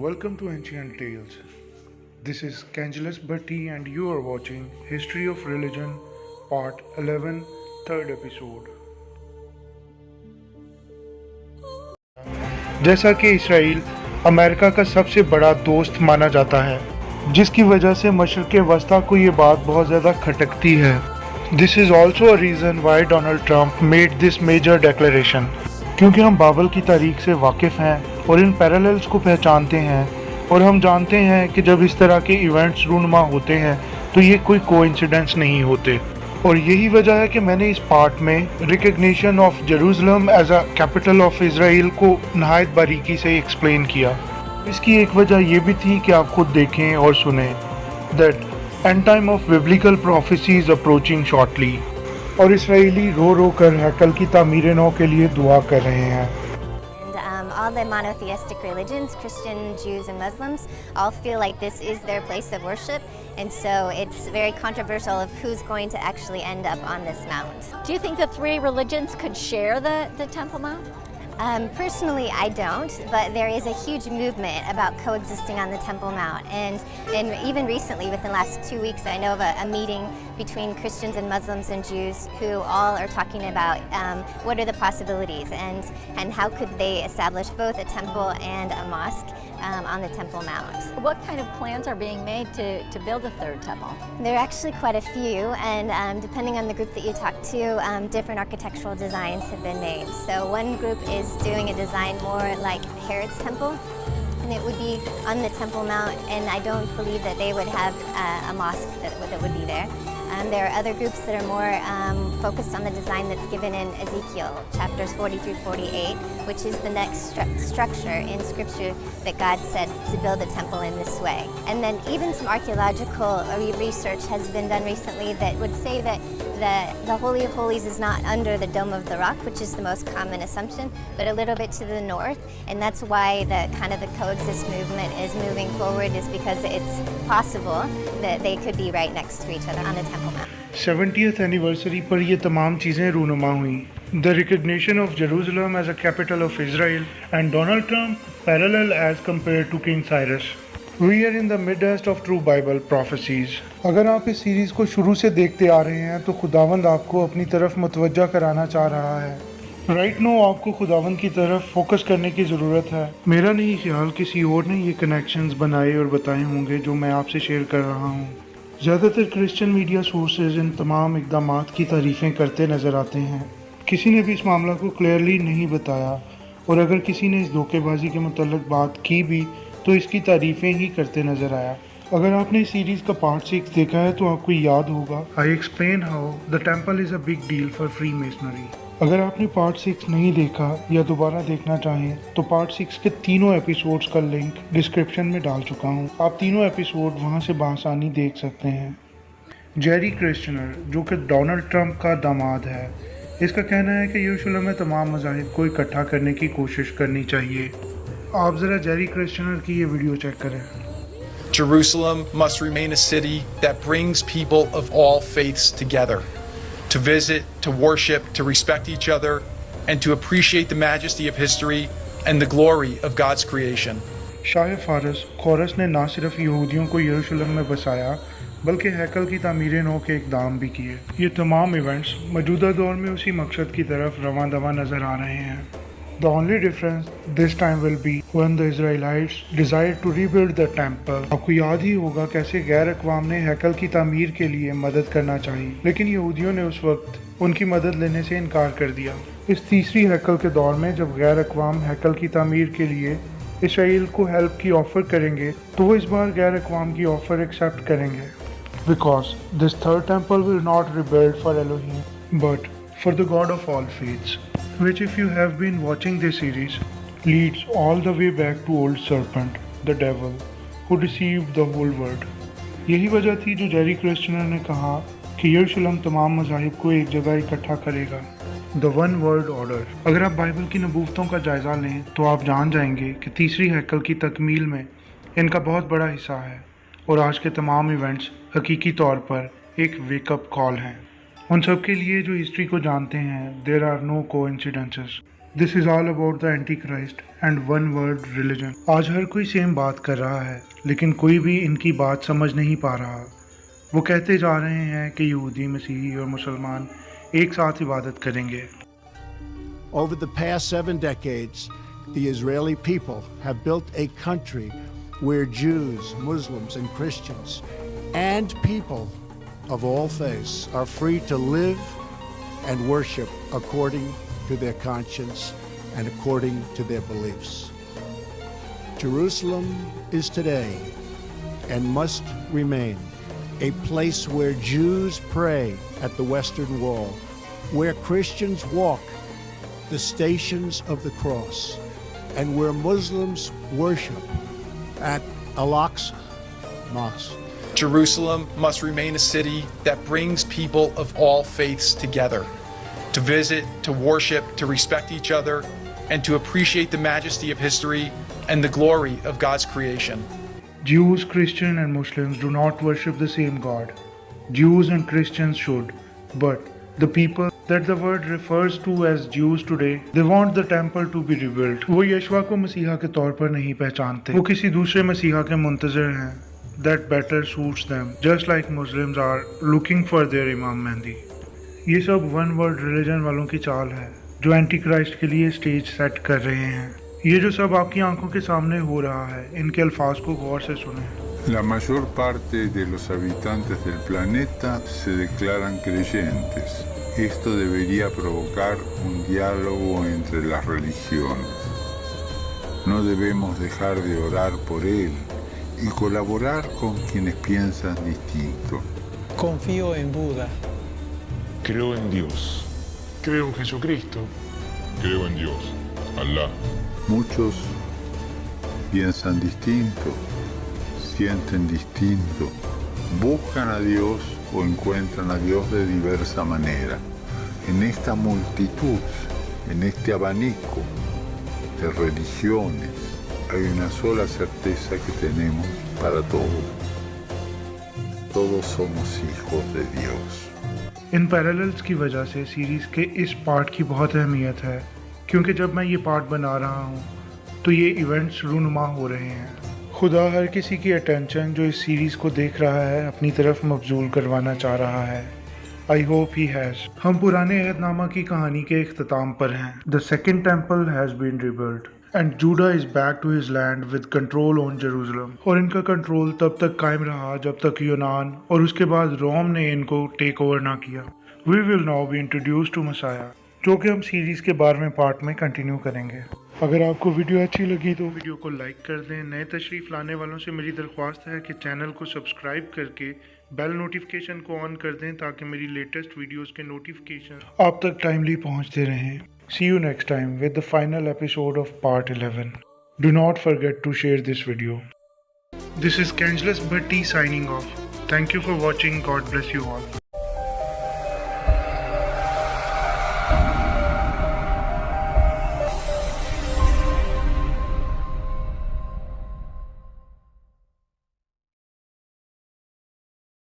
Welcome to Ancient Tales. This is kanjlasbhatti and you are watching History of Religion Part 11, third episode. जैसा कि Israel America का सबसे बड़ा दोस्त माना जाता है, जिसकी वजह से मशरिक़ वस्ता को ये बात बहुत ज़्यादा खटकती है. This is also a reason why Donald Trump made this major declaration. क्योंकि हम बाइबल की तारीख से वाकिफ़ हैं और इन पैरेलल्स को पहचानते हैं और हम जानते हैं कि जब इस तरह के इवेंट्स रूनुमा होते हैं तो ये कोई कोइंसिडेंस नहीं होते. और यही वजह है कि मैंने इस पार्ट में recognition of Jerusalem as a capital of Israel को नहायत बारीकी से एक्सप्लेन किया. इसकी एक वजह ये भी थी कि आप खुद देखें और सुने that and time of biblical prophecies approaching shortly. और इसराइली रो रो कर हैकल की तामीर नौ के लिए दुआ कर रहे हैं. All the monotheistic religions, Christian, Jews, and Muslims, all feel like this is their place of worship, and so it's very controversial of who's going to actually end up on this mount. Do you think the three religions could share the Temple Mount? Personally, I don't, but there is a huge movement about coexisting on the Temple Mount, and even recently, within the last 2 weeks, I know of a meeting between Christians and Muslims and Jews who all are talking about what are the possibilities and how could they establish both a temple and a mosque on the Temple Mount. What kind of plans are being made to build a third temple? There are actually quite a few, and depending on the group that you talk to, different architectural designs have been made. So one group is doing a design more like Herod's temple, and it would be on the Temple Mount, and I don't believe that they would have a mosque that would be there. There are other groups that are more focused on the design that's given in Ezekiel, chapters 40 through 48, which is the next structure in Scripture that God said to build a temple in this way. And then even some archaeological research has been done recently that would say that the Holy of Holies is not under the Dome of the Rock, which is the most common assumption, but a little bit to the north. And that's why the coexist movement is moving forward, is because it's possible that they could be right next to each other on the Temple Mount. 70th anniversary पर ये तमाम चीज़ें रूनुमा हुई. The recognition of Jerusalem as a capital of Israel and Donald Trump parallel as compare to King Cyrus. We are in the midst of true Bible prophecies. अगर आप इस series को शुरू से देखते आ रहे हैं तो खुदावंद आपको अपनी तरफ मुतवज्जा कराना चाह रहा है. राइट नो आपको खुदावंद की तरफ फोकस करने की ज़रूरत है. मेरा नहीं ख्याल किसी और ने ये कनेक्शंस बनाए और बताए होंगे जो मैं आपसे शेयर कर रहा हूँ. ज़्यादातर क्रिश्चियन मीडिया सोर्सेज इन तमाम इक़दामात की तारीफ़ें करते नज़र आते हैं. किसी ने भी इस मामला को क्लियरली नहीं बताया, और अगर किसी ने इस धोखेबाजी के मुतल्लिक़ बात की भी तो इसकी तारीफ़ें ही करते नज़र आया. अगर आपने इस सीरीज़ का पार्ट 6 देखा है तो आपको याद होगा I explain how the temple is a big deal for free masonry. अगर आपने पार्ट 6 नहीं देखा या दोबारा देखना चाहें तो पार्ट 6 के तीनों एपिसोड्स का लिंक डिस्क्रिप्शन में डाल चुका हूँ. आप तीनों एपिसोड वहाँ से बआसानी देख सकते हैं. जेरी क्रिश्चनर, जो कि डोनाल्ड ट्रंप का दामाद है, इसका कहना है कि यरूशलेम में तमाम मज़ाहिब को इकट्ठा करने की कोशिश करनी चाहिए. आप ज़रा जेरी क्रिश्चनर की ये वीडियो चेक करें. Jerusalem must remain a city that brings people of all faiths together, to visit, to worship, to respect each other, and to appreciate the majesty of history and the glory of God's creation. Shah फारस coarse ने ना सिर्फ यहूदियों को यरूशलेम में बसाया बल्कि हैकल की तामीर नौ के इक़दाम भी किए. ये तमाम इवेंट्स मौजूदा दौर में उसी मकसद की तरफ रवां दवा नज़र आ रहे हैं. The only difference this time will be when the Israelites decide to rebuild the temple. आपको याद ही होगा कैसे गैर अक़वाम ने हैकल की तामीर के लिए मदद करना चाहिए, लेकिन यहूदियों ने उस वक्त उनकी मदद लेने से इनकार कर दिया. इस तीसरी हैकल के दौर में जब गैर अक़वाम हैकल की तामीर के लिए इसराइल को हेल्प की ऑफ़र करेंगे तो वो इस बार गैर अक़वाम की ऑफ़र एक्सेप्ट करेंगे. Because this third temple will not rebuild for Elohim, but for the God of all faiths, which if you have been watching this series, leads all the way back to old serpent, the devil, who deceived the whole world. यही वजह थी जो Jerry क्रिश्चनर ने कहा कि यरूशलेम तमाम मज़ाहिब को एक जगह इकट्ठा करेगा. The one world order. अगर आप बाइबल की नबूवतों का जायज़ा लें तो आप जान जाएंगे कि तीसरी हैकल की तकमील में इनका बहुत बड़ा हिस्सा है, और आज के तमाम इवेंट्स हकीकी तौर पर एक वेकअप कॉल हैं. उन सब के लिए जो हिस्ट्री को जानते हैं, there are no coincidences. This is all about the Antichrist and one world religion. आज हर कोई सेम बात कर रहा है, लेकिन कोई भी इनकी बात समझ नहीं पा रहा। वो कहते जा रहे हैं कि यहूदी, मसीही और मुसलमान एक साथ इबादत करेंगे। Over the past 7 decades, the Israeli people have built a country where Jews, Muslims, and Christians, and people of all faiths are free to live and worship according to their conscience and according to their beliefs. Jerusalem is today and must remain a place where Jews pray at the Western Wall, where Christians walk the stations of the cross, and where Muslims worship at Al-Aqsa Mosque. Jerusalem must remain a city that brings people of all faiths together, to visit, to worship, to respect each other, and to appreciate the majesty of history and the glory of God's creation. Jews, Christians, and Muslims do not worship the same God. Jews and Christians should, but the people that the word refers to as Jews today, they want the temple to be rebuilt. वो यशवा को मसीहा के तौर पर नहीं पहचानते। वो किसी दूसरे मसीहा के मुंतज़र हैं that better suits them, just like Muslims are looking for their Imam Mahdi. ये सब वन वर्ल्ड रिलीजन वालों की चाल है जो एंटी क्राइस्ट के लिए स्टेज सेट कर रहे हैं। ये जो सब आपकी आंखों के सामने हो रहा है, इनके अल्फाज को गौर से सुने। La mayor parte de los habitantes del planeta se declaran creyentes. Esto debería provocar un diálogo entre las religiones. No debemos dejar de orar por él y colaborar con quienes piensan distinto. Confío en Buda. Creo en Dios. Creo en Jesucristo. Creo en Dios. Alá. Muchos piensan distinto, sienten distinto, buscan a Dios o encuentran a Dios de diversa manera. En esta multitud, en este abanico de religiones, hay una sola certeza que tenemos para todos. Todos somos hijos de Dios. In parallels की वजह से series के इस part की बहुत अहमियत है, क्योंकि जब मैं ये पार्ट बना रहा हूँ तो ये इवेंट्स रूनुमा हो रहे हैं। खुदा हर किसी की अटेंशन जो इस सीरीज़ को देख रहा है अपनी तरफ मबजूल करवाना चाह रहा है। I hope he has. हम पुराने अहदनामा की कहानी के इख्तिताम पर हैं। The Second Temple has been rebuilt and Judah is back to his land with control on Jerusalem. और इनका कंट्रोल तब तक कायम रहा जब तक यूनान और उसके बाद रोम ने इनको टेक ओवर ना किया। We will now be introduce to Messiah, जो कि हम सीरीज़ के 12वें पार्ट में कंटिन्यू करेंगे। अगर आपको वीडियो अच्छी लगी तो वीडियो को लाइक कर दें। नए तशरीफ़ लाने वालों से मेरी दरख्वास्त है कि चैनल को सब्सक्राइब करके बेल नोटिफिकेशन को ऑन कर दें ताकि मेरी लेटेस्ट वीडियोस के नोटिफिकेशन आप तक टाइमली पहुंचते रहें। See you next time with the final episode of part 11. Do not forget to share this video. This is Kanjlasbhatti signing off. Thank you for watching. God bless you all.